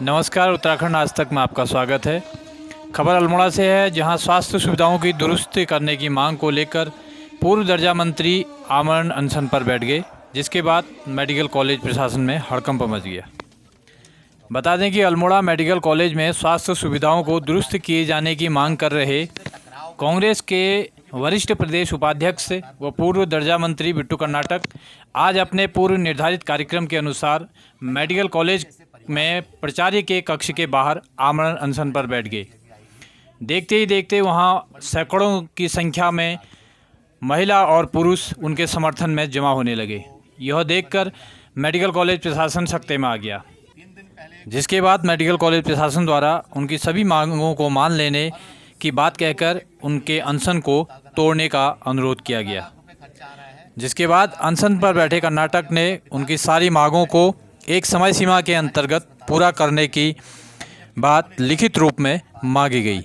नमस्कार, उत्तराखंड आज तक में आपका स्वागत है। खबर अल्मोड़ा से है, जहां स्वास्थ्य सुविधाओं की दुरुस्ती करने की मांग को लेकर पूर्व दर्जा मंत्री आमरण अनशन पर बैठ गए, जिसके बाद मेडिकल कॉलेज प्रशासन में हड़कंप मच गया। बता दें कि अल्मोड़ा मेडिकल कॉलेज में स्वास्थ्य सुविधाओं को दुरुस्त किए जाने की मांग कर रहे कांग्रेस के वरिष्ठ प्रदेश उपाध्यक्ष व पूर्व दर्जा मंत्री बिट्टू कर्नाटक आज अपने पूर्व निर्धारित कार्यक्रम के अनुसार मेडिकल कॉलेज में प्राचार्य के कक्ष के बाहर आमरण अनशन पर बैठ गए। देखते ही देखते वहां सैकड़ों की संख्या में महिला और पुरुष उनके समर्थन में जमा होने लगे। यह देखकर मेडिकल कॉलेज प्रशासन सख्ते में आ गया, जिसके बाद मेडिकल कॉलेज प्रशासन द्वारा उनकी सभी मांगों को मान लेने की बात कहकर उनके अनशन को तोड़ने का अनुरोध किया गया। जिसके बाद अनशन पर बैठे कर्नाटक ने उनकी सारी मांगों को एक समय सीमा के अंतर्गत पूरा करने की बात लिखित रूप में मांगी गई,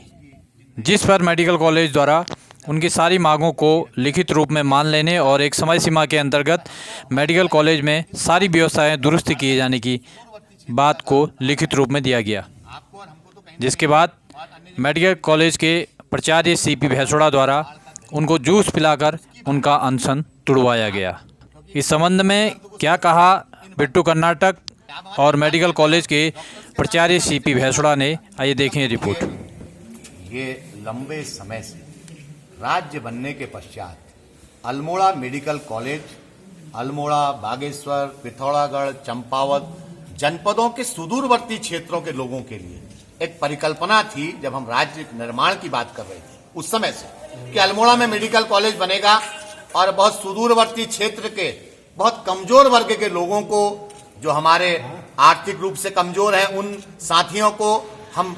जिस पर मेडिकल कॉलेज द्वारा उनकी सारी मांगों को लिखित रूप में मान लेने और एक समय सीमा के अंतर्गत मेडिकल कॉलेज में सारी व्यवस्थाएं दुरुस्त किए जाने की बात को लिखित रूप में दिया गया। जिसके बाद मेडिकल कॉलेज के प्राचार्य सीपी भैंसोड़ा द्वारा उनको जूस पिलाकर उनका अनशन तुड़वाया गया। इस संबंध में क्या कहा बिट्टू कर्नाटक और मेडिकल कॉलेज के प्राचार्य सीपी भैंसोड़ा ने, आइए देखें रिपोर्ट। ये लंबे समय से राज्य बनने के पश्चात अल्मोड़ा मेडिकल कॉलेज अल्मोड़ा, बागेश्वर, पिथौरागढ़, चंपावत जनपदों के सुदूरवर्ती क्षेत्रों के लोगों के लिए एक परिकल्पना थी। जब हम राज्य निर्माण की बात कर रहे थे उस समय से कि अल्मोड़ा में मेडिकल कॉलेज बनेगा और बहुत सुदूरवर्ती क्षेत्र के बहुत कमजोर वर्ग के लोगों को, जो हमारे आर्थिक रूप से कमजोर हैं, उन साथियों को हम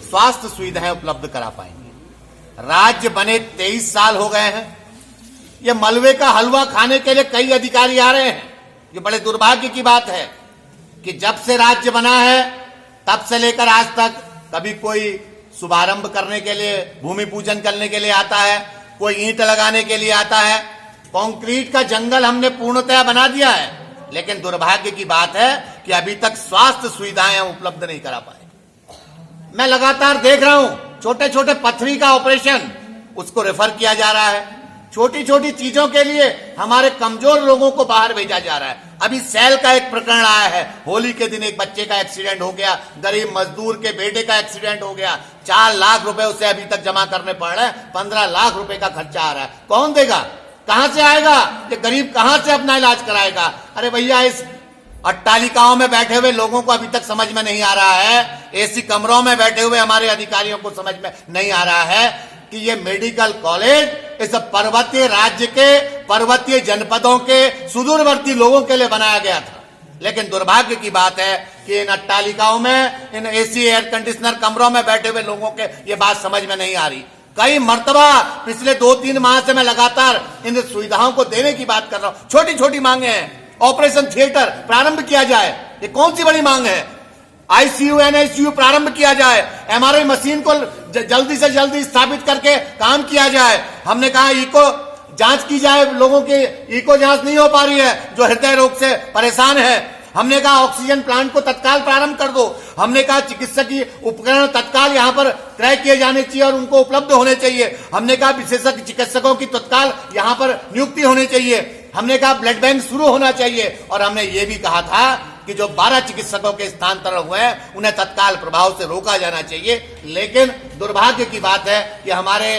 स्वास्थ्य सुविधाएं उपलब्ध करा पाएंगे। राज्य बने 23 साल हो गए हैं। ये मलबे का हलवा खाने के लिए कई अधिकारी आ रहे हैं। ये बड़े दुर्भाग्य की बात है कि जब से राज्य बना है तब से लेकर आज तक कभी कोई शुभारंभ करने के लिए, भूमि पूजन करने के लिए आता है, कोई ईंट लगाने के लिए आता है। कंक्रीट का जंगल हमने पूर्णतया बना दिया है, लेकिन दुर्भाग्य की बात है कि अभी तक स्वास्थ्य सुविधाएं उपलब्ध नहीं करा पाए। मैं लगातार देख रहा हूं छोटे छोटे पथरी का ऑपरेशन उसको रेफर किया जा रहा है। छोटी छोटी चीजों के लिए हमारे कमजोर लोगों को बाहर भेजा जा रहा है। अभी सेल का एक प्रकरण आया है, होली के दिन एक बच्चे का एक्सीडेंट हो गया, गरीब मजदूर के बेटे का एक्सीडेंट हो गया, 4 लाख रुपए उसे अभी तक जमा करने पड़ रहे हैं, 15 लाख रुपए का खर्चा आ रहा है। कौन देगा? कहां से आएगा? ये गरीब कहां से अपना इलाज कराएगा? अरे भैया, इस अट्टालिकाओं में बैठे हुए लोगों को अभी तक समझ में नहीं आ रहा है, एसी कमरों में बैठे हुए हमारे अधिकारियों को समझ में नहीं आ रहा है कि ये मेडिकल कॉलेज इस पर्वतीय राज्य के पर्वतीय जनपदों के सुदूरवर्ती लोगों के लिए बनाया गया था। लेकिन दुर्भाग्य की बात है कि इन अट्टालिकाओं में, इन एसी एयर कंडीशनर कमरों में बैठे हुए लोगों के ये बात समझ में नहीं आ रही। कई मर्तबा पिछले 2-3 माह से मैं लगातार इन सुविधाओं को देने की बात कर रहा हूं। छोटी छोटी मांगे हैं। ऑपरेशन थिएटर प्रारंभ किया जाए, ये कौन सी बड़ी मांग है? आईसीयू, एनआईसीयू प्रारंभ किया जाए, एमआरआई मशीन को जल्दी से जल्दी स्थापित करके काम किया जाए। हमने कहा इको जांच की जाए, लोगों की इको जांच नहीं हो पा रही है जो हृदय रोग से परेशान है। हमने कहा ऑक्सीजन प्लांट को तत्काल प्रारंभ कर दो। हमने कहा चिकित्सकीय उपकरण तत्काल यहां पर क्रय किए जाने चाहिए और उनको उपलब्ध होने चाहिए। हमने कहा विशेषज्ञ चिकित्सकों की तत्काल यहां पर नियुक्ति होनी चाहिए। हमने कहा ब्लड बैंक शुरू होना चाहिए और हमने ये भी कहा था कि जो 12 चिकित्सकों के स्थानांतरण हुए हैं उन्हें तत्काल प्रभाव से रोका जाना चाहिए। लेकिन दुर्भाग्य की बात है कि हमारे,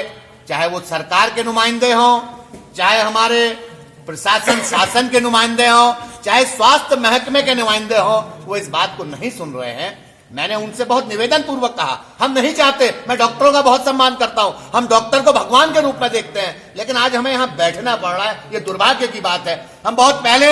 चाहे वो सरकार के नुमाइंदे हों, चाहे हमारे प्रशासन शासन के नुमाइंदे हों, चाहे स्वास्थ्य महकमे के नुमाइंदे हों, वो इस बात को नहीं सुन रहे हैं। मैंने उनसे बहुत निवेदन पूर्वक कहा, हम नहीं चाहते, मैं डॉक्टरों का बहुत सम्मान करता हूं, हम डॉक्टर को भगवान के रूप में देखते हैं, लेकिन आज हमें यहां बैठना पड़ रहा है, ये दुर्भाग्य की बात है। हम बहुत पहले,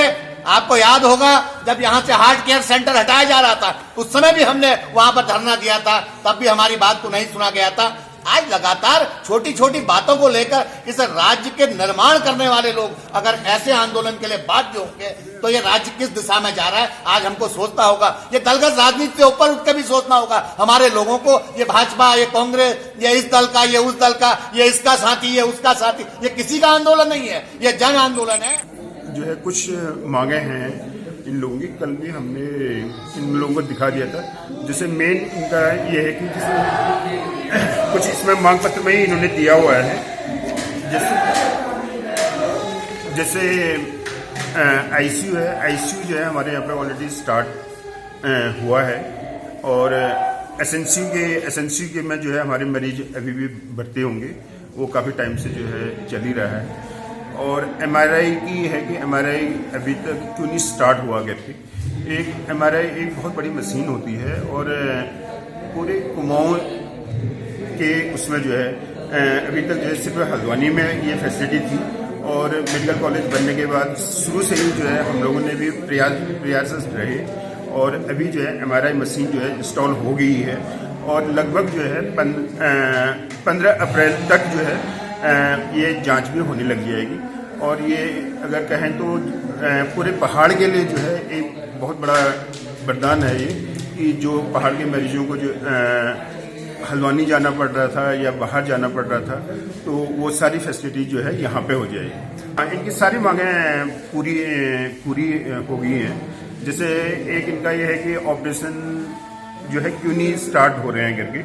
आपको याद होगा, जब यहां से हार्ट केयर सेंटर हटाया जा रहा था उस समय भी हमने वहां पर धरना दिया था, तब भी हमारी बात को नहीं सुना गया था। आज लगातार छोटी छोटी बातों को लेकर इस राज्य के निर्माण करने वाले लोग अगर ऐसे आंदोलन के लिए बाध्य होंगे तो ये राज्य किस दिशा में जा रहा है आज हमको सोचना होगा। ये दलगत राजनीति से ऊपर उठ कर भी सोचना होगा हमारे लोगों को। ये भाजपा, ये कांग्रेस, ये इस दल का, ये उस दल का, ये इसका साथी, ये उसका साथी, ये किसी का आंदोलन नहीं है, ये जन आंदोलन है। जो है कुछ मांगे हैं इन लोगों की। कल भी हमने इन लोगों को दिखा दिया था। जैसे मेन इनका ये है कि जैसे कुछ इसमें मांग पत्र में ही इन्होंने दिया हुआ है, जैसे आईसीयू है। आईसीयू जो है हमारे यहाँ पे ऑलरेडी स्टार्ट हुआ है, और एसएनसीयू के में जो है हमारे मरीज अभी भी भर्ती होंगे, वो काफ़ी टाइम से जो है चल ही रहा है। और एमआरआई की है कि एमआरआई अभी तक क्यों नहीं स्टार्ट हुआ करके। एक एमआरआई एक बहुत बड़ी मशीन होती है, और पूरे कुमाऊं के उसमें जो है अभी तक जो है सिर्फ हल्द्वानी में ये फैसिलिटी थी, और मेडिकल कॉलेज बनने के बाद शुरू से ही जो है हम लोगों ने भी प्रयास रहे, और अभी जो है एमआरआई मशीन जो है इंस्टॉल हो गई है, और लगभग जो है 15 अप्रैल तक जो है ये जांच भी होने लग जाएगी। और ये अगर कहें तो पूरे पहाड़ के लिए जो है एक बहुत बड़ा वरदान है ये, कि जो पहाड़ के मरीजों को जो हल्द्वानी जाना पड़ रहा था या बाहर जाना पड़ रहा था, तो वो सारी फैसिलिटी जो है यहाँ पे हो जाएगी। इनकी सारी मांगें पूरी हो गई हैं। जैसे एक इनका ये है कि ऑपरेशन जो है क्यों नहीं स्टार्ट हो रहे हैं करके।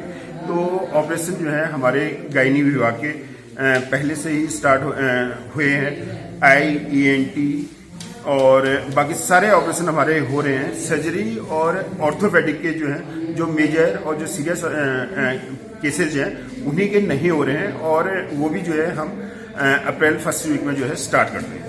तो ऑपरेशन जो है हमारे गायनी विभाग के पहले से ही स्टार्ट हुए हैं। IENT और बाकी सारे ऑपरेशन हमारे हो रहे हैं। सर्जरी और ऑर्थोपेडिक के जो हैं, जो मेजर और जो सीरियस केसेज हैं, उन्हीं के नहीं हो रहे हैं, और वो भी जो है हम अप्रैल फर्स्ट वीक में जो है स्टार्ट कर देंगे।